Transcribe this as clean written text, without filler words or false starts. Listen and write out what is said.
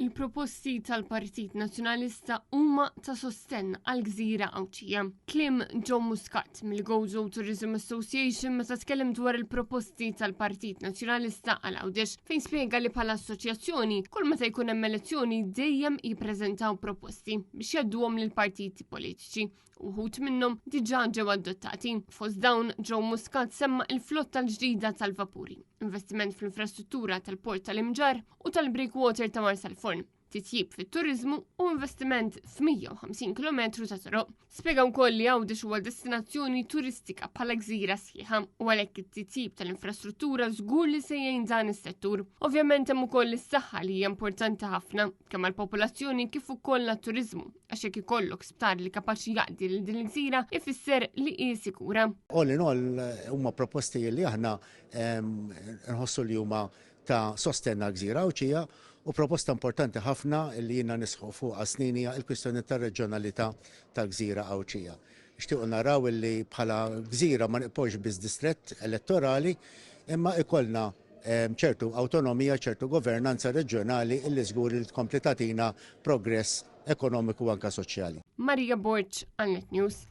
Il-proposti tal-Partit Nazzjonalista huma ta' sostenn għal-Gżira Awċija. Kliem John Muscat mill-Gozo Tourism Association meta tkellem dwar il-proposti tal-Partit Nazzjonalista għal Għawdex fejn spjega li bħala assoċjazzjoni kull meta jkun hemm elezzjoni dejjem jippreżentaw proposti biex jgħadduhom lill-partiti politiċi. Uħut minnhom diġà ġew adottati. Fost dawn John Muscat semma il-flotta l-ġdida tal-vapuri, investiment fl-infrastruttura tal-Port tal-Imġar u tal-Breakwater ta' Marsalforn, titjib fit-turizmu u investiment f'150 km ta' toroq. Spjega wkoll li Għawdex huwa destinazzjoni turistika bħala gżira sħiħa u għalhekk it-titjib tal-infrastruttura żgur li se jgħin dan is-settur. Ovvjament hemm ukoll is-saħħa li hija importanti ħafna kemm għall-popolazzjoni kif ukoll għat-turizmu għax jekk ikollok sptar li kapaċi jaqdi lil din il-gżira ifisser li hi sikura. All in all huma proposti li aħna nħossu li huma ta' sostenna gżira Awċija u proposta importanti ħafna li jiena nisħu fuqha snin hija l-kwistjoni tar-reġjonalità tal-Gżira Awċija. Nixtiequ naraw li bħala gżira ma nibqgħux biss distrett elettorali imma ikollna ċertu awtonomija, ċertu governanza reġjonali illi żgur li tkompli tagħtina progress ekonomiku u anke soċjali. Marija Borċ, Net News.